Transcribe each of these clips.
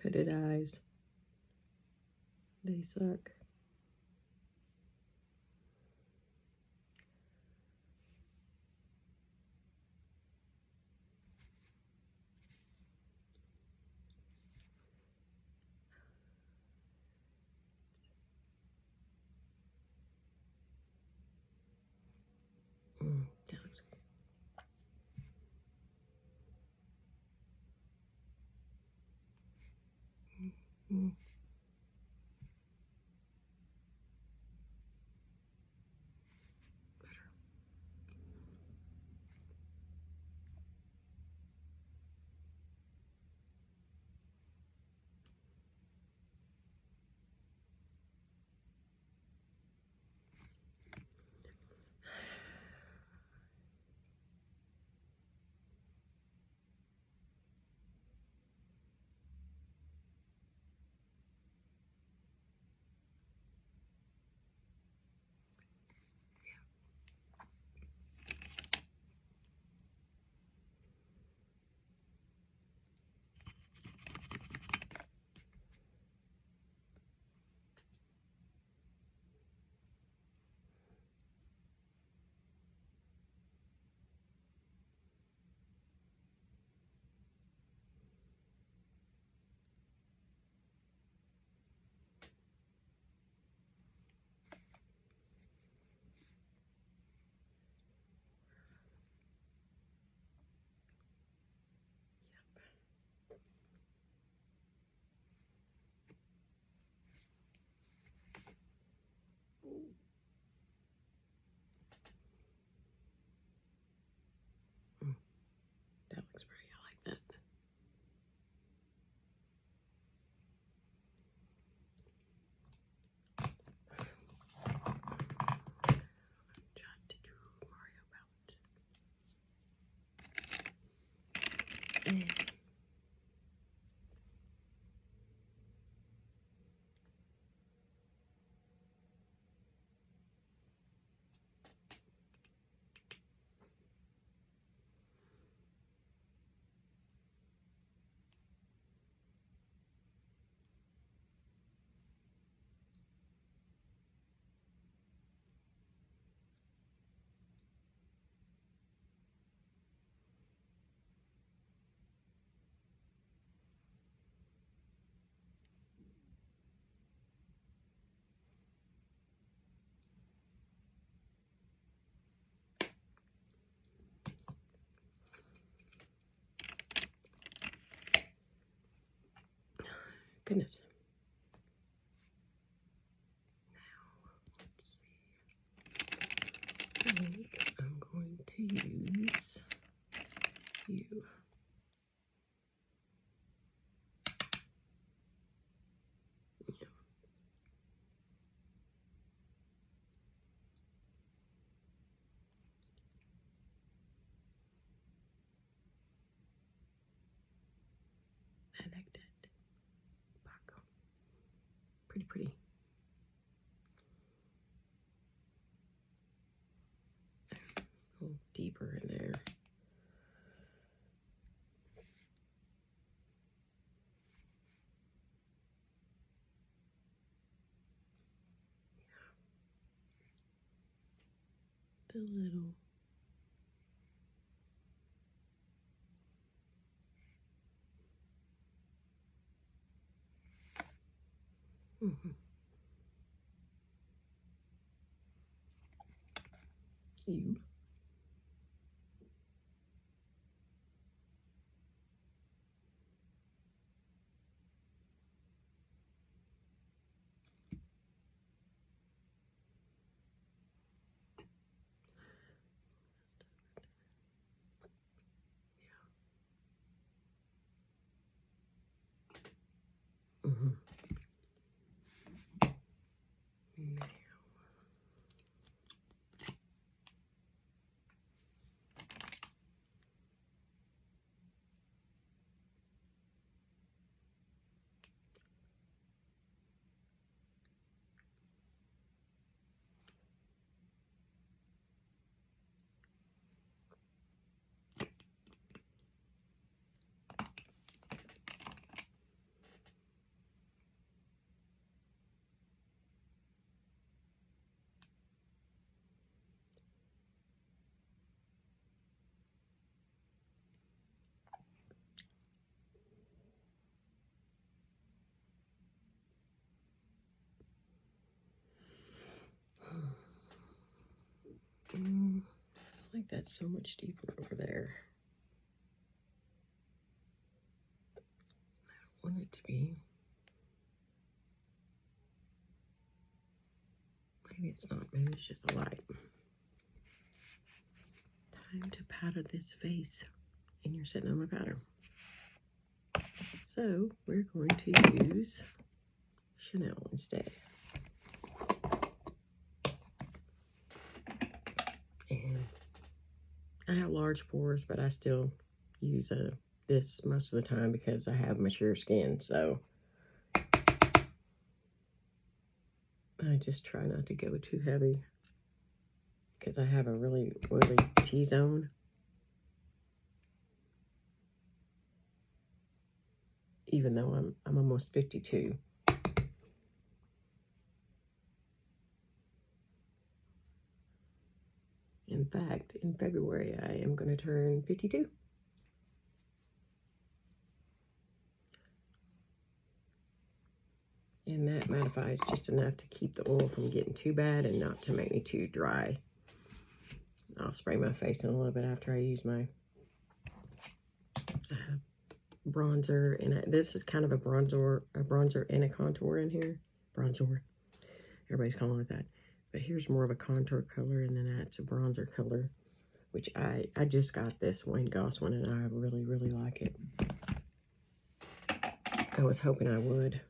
Hooded eyes. They suck. That looks good. Mm. That looks pretty. I like that. Try to do Mario palette. Goodness. Now, let's see. I think I'm going to use you. Yeah. I like that. Paco. Pretty, pretty. A little deeper in there. The little. You. like that's so much deeper over there. I don't want it to be. Maybe it's not. Maybe it's just a light. Time to powder this face. And you're sitting on my powder. So we're going to use Chanel instead. And I have large pores, but I still use this most of the time because I have mature skin. So I just try not to go too heavy because I have a really oily T-zone. Even though I'm almost 52. In fact, in February, I am going to turn 52. And that mattifies just enough to keep the oil from getting too bad and not to make me too dry. I'll spray my face in a little bit after I use my bronzer. And this is kind of a bronzer and a contour in here. Bronzer. Everybody's calling it that. But here's more of a contour color, and then that's a bronzer color, which I just got this Wayne Goss one, and I really, really like it. I was hoping I would.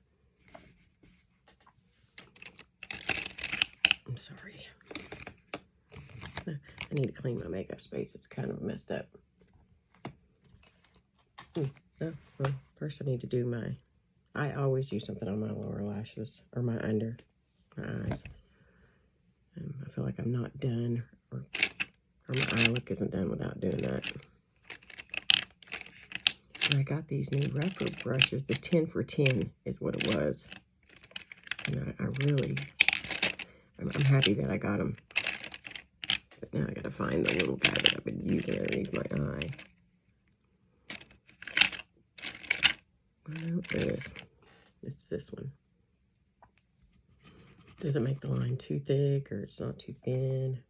I'm sorry. I need to clean my makeup space. It's kind of messed up. Oh, well, first I need to do my... I always use something on my lower lashes, or my under my eyes. I feel like I'm not done, or my eye look isn't done without doing that. And I got these new Rephr brushes. The 10 for 10 is what it was. And I'm happy that I got them. But now I gotta find the little guy that I've been using underneath my eye. Oh, there it is. It's this one. Doesn't make the line too thick, or it's not too thin.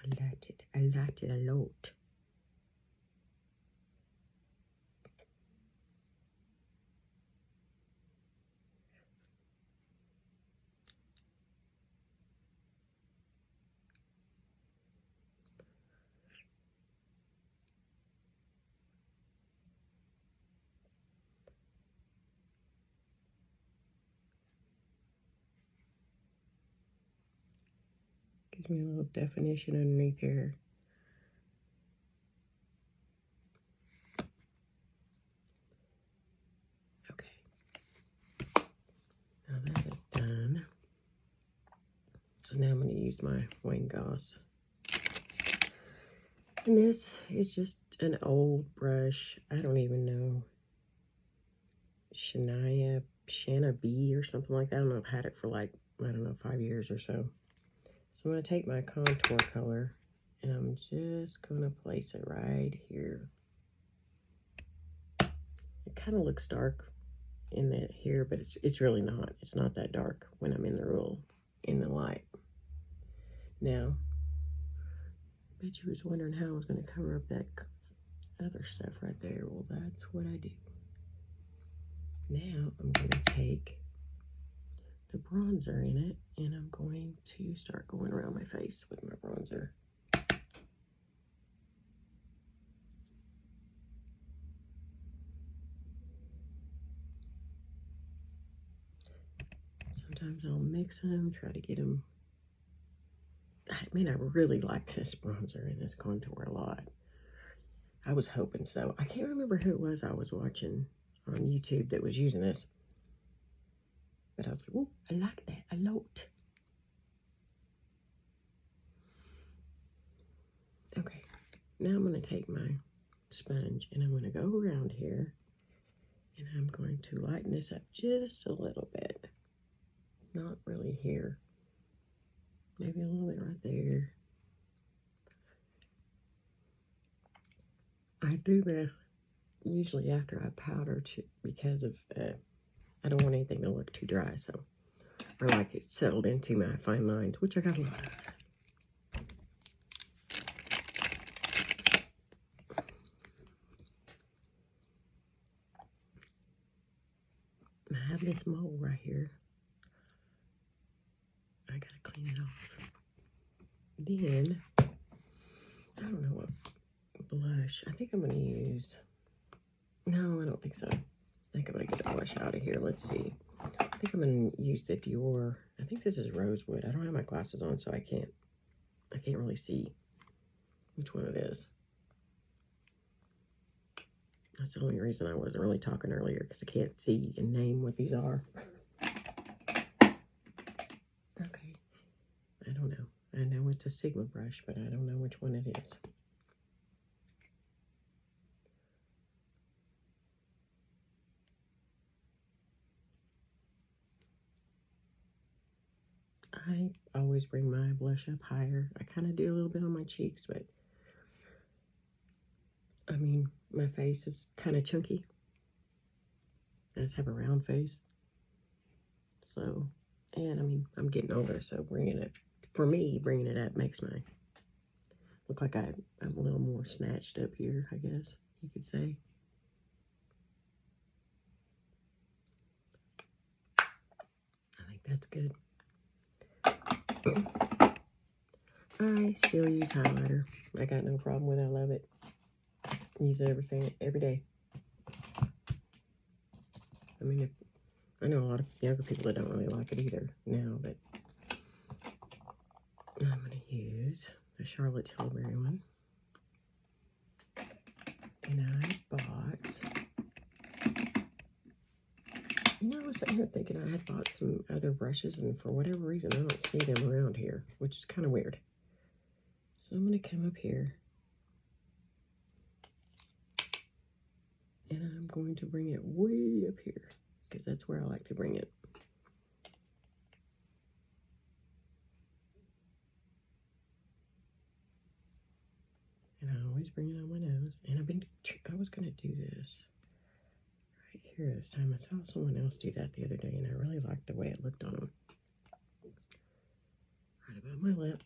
I liked it. I liked it a lot. Gives me a little definition underneath here. Okay. Now that is done. So now I'm going to use my Wayne Goss. And this is just an old brush. I don't even know. Shanna B or something like that. I don't know. I've had it for like, I don't know, 5 years or so. So I'm going to take my contour color and I'm just going to place it right here. It kind of looks dark in that here, but it's really not. It's not that dark when I'm in the light. Now, I bet you was wondering how I was going to cover up that other stuff right there. Well, that's what I do. Now I'm going to take the bronzer in it, and I'm going to start going around my face with my bronzer. Sometimes I'll mix them, try to get them. I mean, I really like this bronzer and this contour a lot. I was hoping so. I can't remember who it was I was watching on YouTube that was using this. But I was like, oh, I like that a lot. Okay, now I'm going to take my sponge and I'm going to go around here and I'm going to lighten this up just a little bit. Not really here. Maybe a little bit right there. I do that usually after I powder because of I don't want anything to look too dry, so or like it's settled into my fine lines, which I got a lot of. I have this mole right here. I gotta clean it off. Then, I don't know what blush. I think I'm gonna use, no, I don't think so. I think I'm gonna get the blush out of here. Let's see. I think I'm gonna use the Dior. I think this is Rosewood. I don't have my glasses on, so I can't really see which one it is. That's the only reason I wasn't really talking earlier, because I can't see and name what these are. Okay. I don't know. I know it's a Sigma brush, but I don't know which one it is. I always bring my blush up higher. I kind of do a little bit on my cheeks, but I mean, my face is kind of chunky. I just have a round face. So, and I mean, I'm getting older, so bringing it up makes my look like I'm a little more snatched up here, I guess you could say. I think that's good. I still use highlighter. I got no problem with it. I love it. Use it every day. I mean, I know a lot of younger people that don't really like it either now, but I'm going to use the Charlotte Tilbury one. And I bought, I was sitting here thinking I had bought some other brushes, and for whatever reason, I don't see them around here, which is kind of weird. So I'm going to come up here, and I'm going to bring it way up here, because that's where I like to bring it. And I always bring it on my nose. And I was going to do this right here this time. I saw someone else do that the other day, and I really liked the way it looked on them. Right above my lip.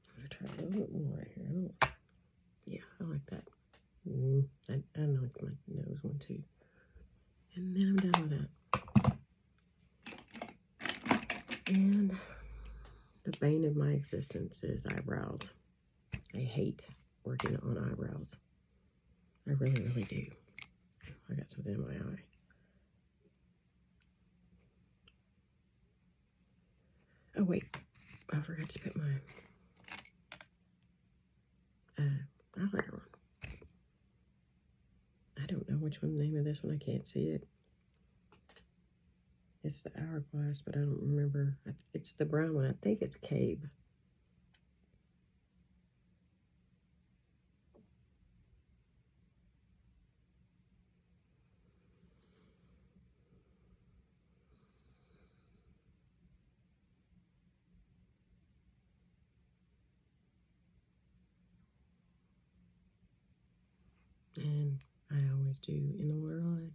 I'm going to try a little bit more right here. Yeah, I like that. I like my nose one too. And then I'm done with that. And the bane of my existence is eyebrows. I hate working on eyebrows. I really, really do. I got something in my eye. Oh, wait. I forgot to put my eyeliner on. I don't know which one the name of this one. I can't see it. It's the Hourglass, but I don't remember. It's the brown one. I think it's Cabe. And I always do in the waterline.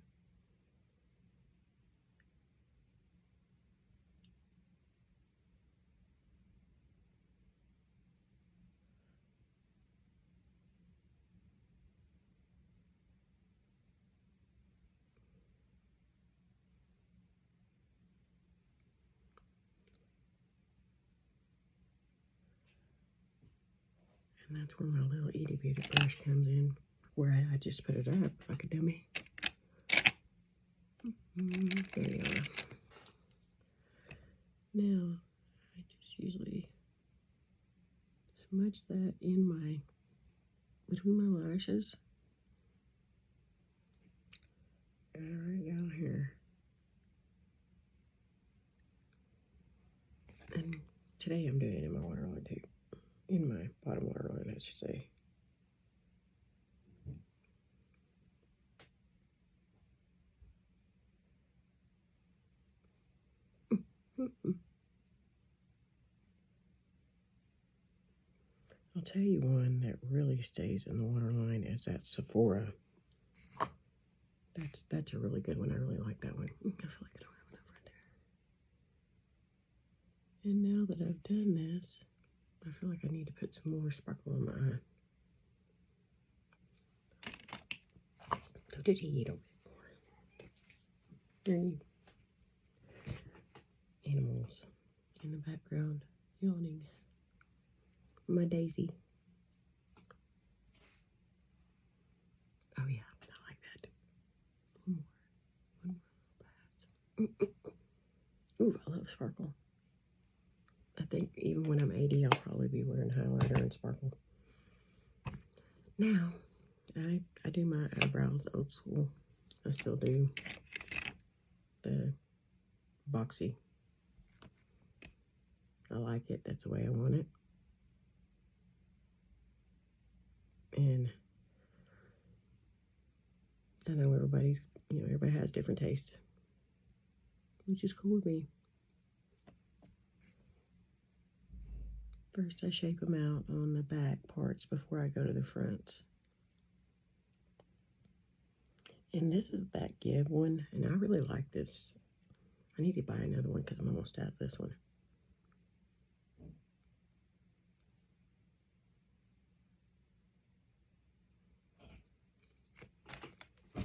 And that's where my little itty bitty brush comes in, where I just put it up like a dummy. There you are. Now, I just usually smudge that in between my lashes. And right down here. And today I'm doing it in my waterline too. In my bottom waterline, I should say. I'll tell you one that really stays in the waterline is that Sephora. That's a really good one. I really like that one. I feel like I don't have enough right there. And now that I've done this, I feel like I need to put some more sparkle on my eye. Go to eat over there. Animals in the background yawning. My Daisy. Oh yeah, I like that. One more pass. Ooh, I love sparkle. I think even when I'm 80, I'll probably be wearing highlighter and sparkle. Now, I do my eyebrows old school. I still do the boxy. I like it. That's the way I want it. And I know everybody has different tastes, which is cool with me. First, I shape them out on the back parts before I go to the fronts. And this is that Give one, and I really like this. I need to buy another one because I'm almost out of this one.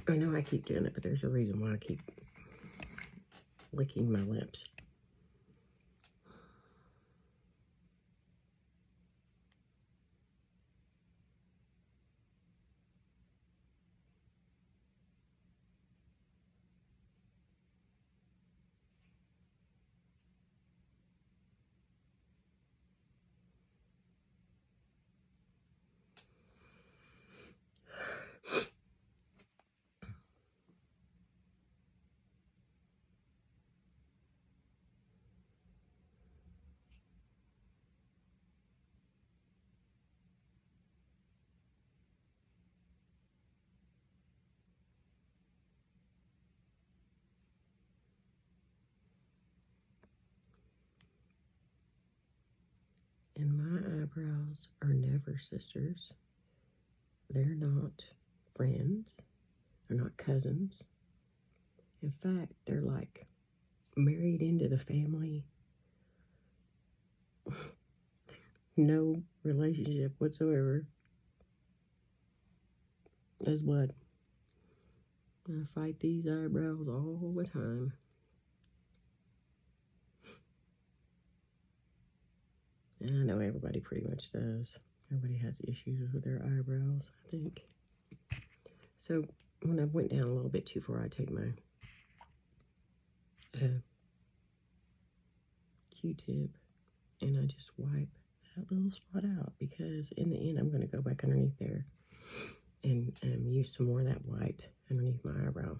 I know I keep doing it, but there's a reason why I keep licking my lips. And my eyebrows are never sisters. They're not friends. They're not cousins. In fact, they're like married into the family. No relationship whatsoever. As blood. I fight these eyebrows all the time. And I know everybody pretty much does. Everybody has issues with their eyebrows, I think. So when I went down a little bit too far, I take my Q-tip and I just wipe that little spot out, because in the end I'm going to go back underneath there and use some more of that white underneath my eyebrow.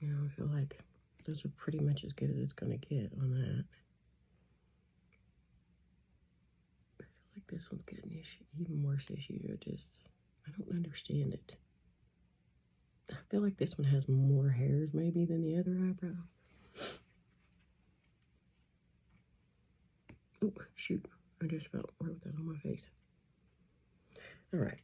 You know, I feel like those are pretty much as good as it's going to get on that. I feel like this one's getting even worse issue. I don't understand it. I feel like this one has more hairs maybe than the other eyebrow. Oh, shoot. I just about wrote that on my face. All right.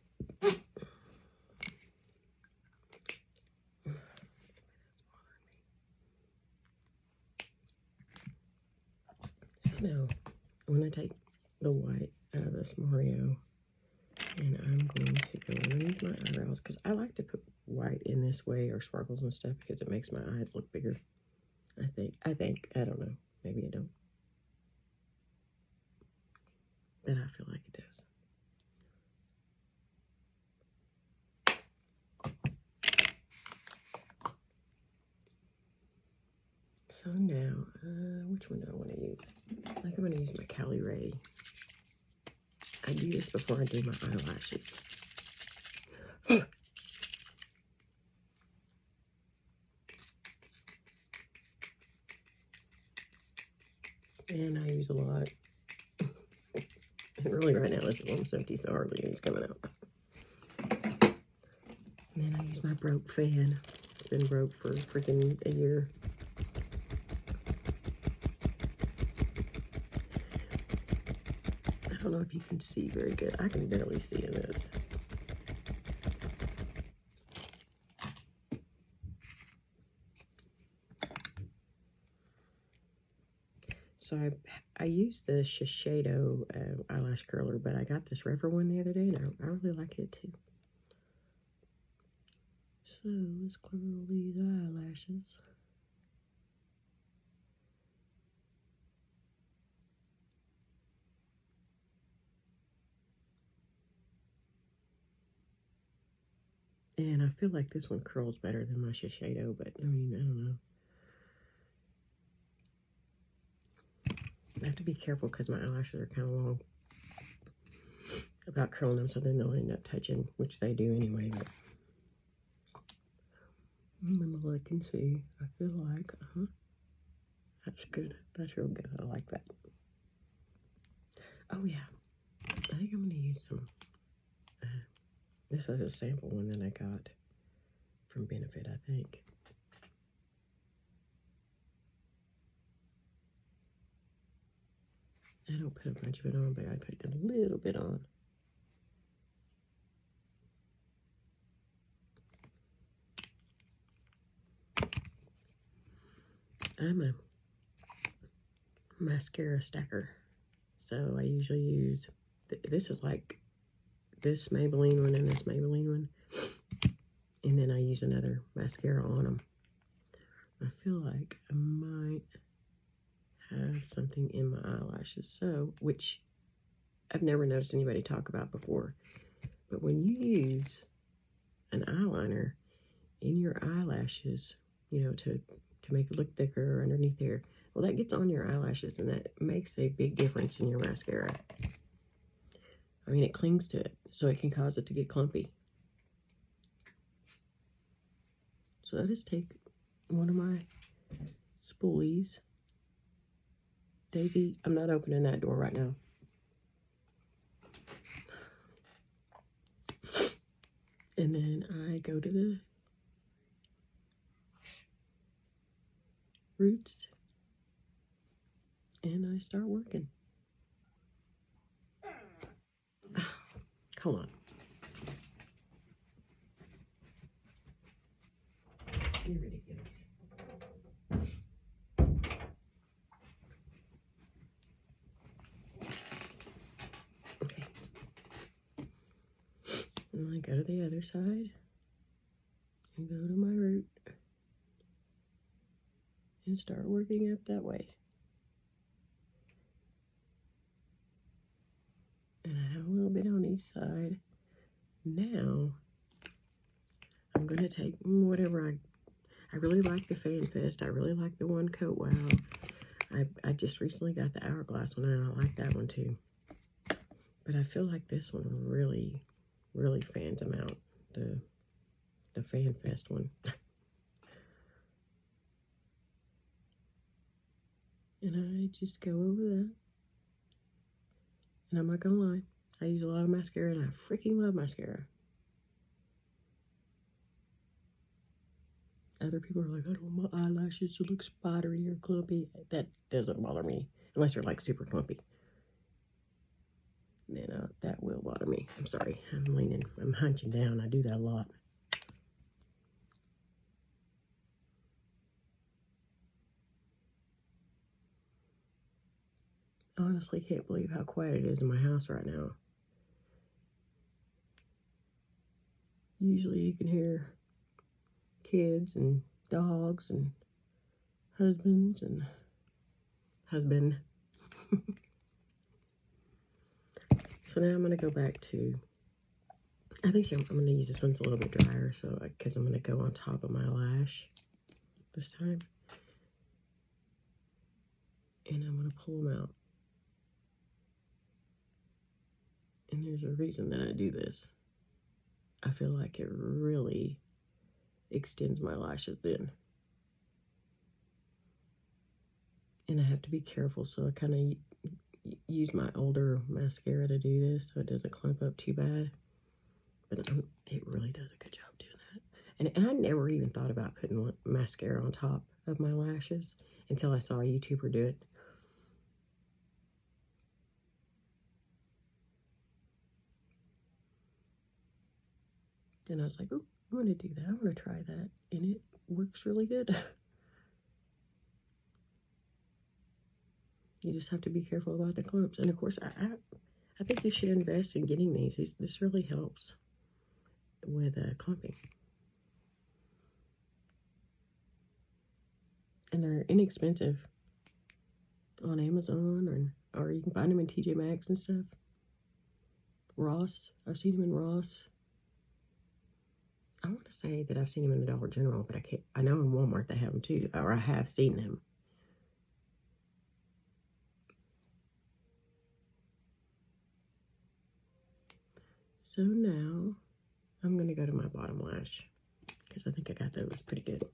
So now I'm going to take the white out of this Mario, and I'm going to go underneath my eyebrows, because I like to put white in this way, or sparkles and stuff, because it makes my eyes look bigger. I think, I don't know. Maybe I don't. But I feel like it does. So now, which one do I want to use? I think I'm going to use my Cali Ray. I do this before I do my eyelashes. And I use a lot. And really right now this is almost empty, so hardly any's coming out. And then I use my broke fan. It's been broke for freaking a year. you can see very good. I can barely see in this. So I used the Shiseido eyelash curler, but I got this Rephr one the other day, and I really like it too. So let's curl these eyelashes. And I feel like this one curls better than my Shiseido, but I mean, I don't know. I have to be careful because my eyelashes are kind of long about curling them, so then they'll end up touching, which they do anyway. But I'm gonna look and see. I feel like, that's good. That's real good. I like that. Oh yeah, I think I'm gonna use some. This is a sample one that I got from Benefit, I think. I don't put a bunch of it on, but I put a little bit on. I'm a mascara stacker, so I usually use, this is like this Maybelline one and this Maybelline one, and then I use another mascara on them. I feel like I might have something in my eyelashes, so, which I've never noticed anybody talk about before, but when you use an eyeliner in your eyelashes, you know, to make it look thicker underneath there, well, that gets on your eyelashes, and that makes a big difference in your mascara. I mean, it clings to it, so it can cause it to get clumpy. So I just take one of my spoolies. Daisy, I'm not opening that door right now. And then I go to the roots and I start working. Hold on. You're ridiculous. Okay. And I go to the other side and go to my root and start working up that way. And I have a little bit on each side. Now, I'm going to take whatever I really like the Fan Fest. I really like the one Coat Wow. I just recently got the Hourglass one, and I like that one too. But I feel like this one really, really fans them out. The Fan Fest one. And I just go over that. And I'm not gonna lie, I use a lot of mascara, and I freaking love mascara. Other people are like, I don't want my eyelashes to look spidery or clumpy. That doesn't bother me, unless they're like super clumpy. Then that will bother me. I'm sorry, I'm hunching down. I do that a lot. Honestly, can't believe how quiet it is in my house right now. Usually you can hear kids and dogs and husbands and husband. So now I'm going to go back to, I think I'm going to use this one's a little bit drier, so because I'm going to go on top of my lash this time. And I'm going to pull them out. And there's a reason that I do this. I feel like it really extends my lashes in. And I have to be careful, so I kind of use my older mascara to do this so it doesn't clump up too bad. But it really does a good job doing that. And I never even thought about putting mascara on top of my lashes until I saw a YouTuber do it. And I was like, oh, I want to do that. I want to try that. And it works really good. You just have to be careful about the clumps. And of course, I think you should invest in getting these. This really helps with clumping. And they're inexpensive on Amazon, or you can find them in TJ Maxx and stuff. Ross, I've seen them in Ross. I want to say that I've seen them in the Dollar General, but I know in Walmart they have them too, or I have seen them. So now I'm going to go to my bottom lash because I think I got those pretty good.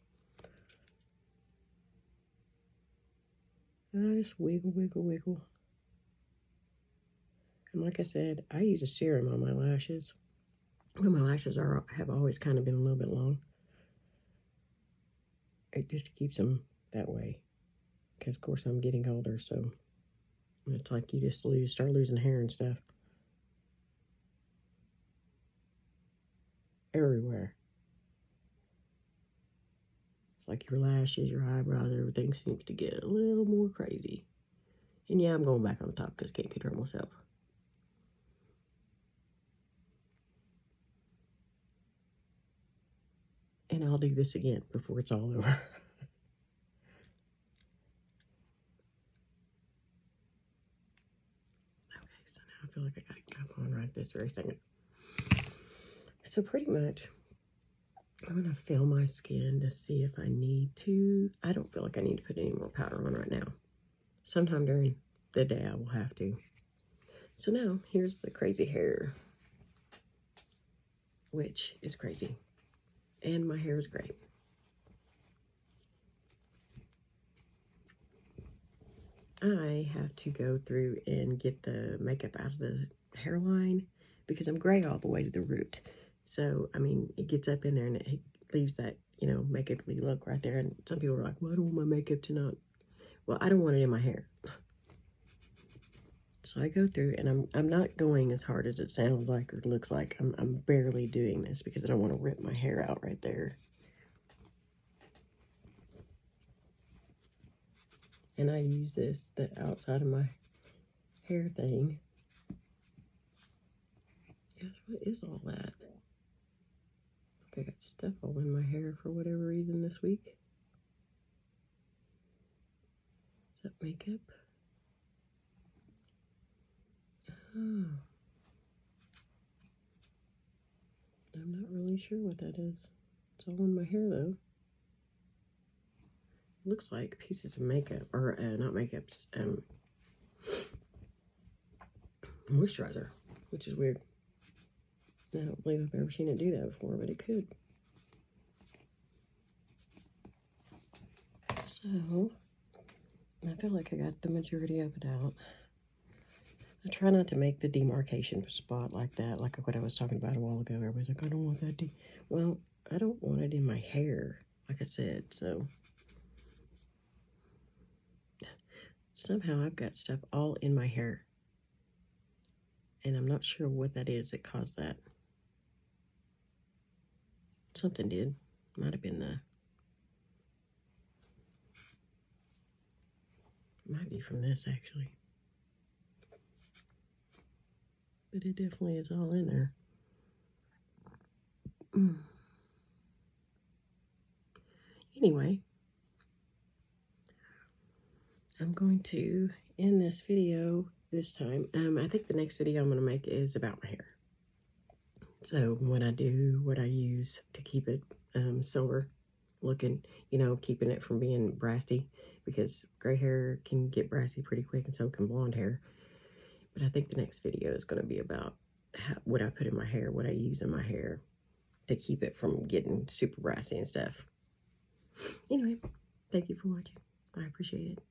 And I just wiggle, wiggle, wiggle. And like I said, I use a serum on my lashes. Well, my lashes have always kind of been a little bit long. It just keeps them that way. Because, of course, I'm getting older, so it's like you just start losing hair and stuff. Everywhere. It's like your lashes, your eyebrows, everything seems to get a little more crazy. And yeah, I'm going back on the top because I can't control myself. And I'll do this again before it's all over. Okay, so now I feel like I gotta go on right this very second. So pretty much, I'm gonna feel my skin to see if I need to. I don't feel like I need to put any more powder on right now. Sometime during the day I will have to. So now, here's the crazy hair, which is crazy. And my hair is gray. I have to go through and get the makeup out of the hairline because I'm gray all the way to the root. So, I mean, it gets up in there and it leaves that, you know, makeup-y look right there. And some people are like, well, I don't want my makeup to not... Well, I don't want it in my hair. So I go through, and I'm not going as hard as it sounds like or looks like. I'm barely doing this because I don't want to rip my hair out right there. And I use this, the outside of my hair thing. Gosh, what is all that? I got stuff all in my hair for whatever reason this week. Is that makeup? Oh. I'm not really sure what that is. It's all in my hair though. Looks like pieces of makeup, or not makeups, moisturizer, which is weird. I don't believe I've ever seen it do that before, but it could. So, I feel like I got the majority of it out. I try not to make the demarcation spot like that, like what I was talking about a while ago. Everybody's like, I don't want that. Well, I don't want it in my hair, like I said, so. Somehow I've got stuff all in my hair. And I'm not sure what that is that caused that. Something did. Might have been might be from this actually. But it definitely is all in there. Anyway, I'm going to end this video this time. I think the next video I'm going to make is about my hair. So when I do what I use to keep it silver looking, you know, keeping it from being brassy, because gray hair can get brassy pretty quick and so can blonde hair. But I think the next video is going to be about what I put in my hair, what I use in my hair to keep it from getting super brassy and stuff. Anyway, thank you for watching. I appreciate it.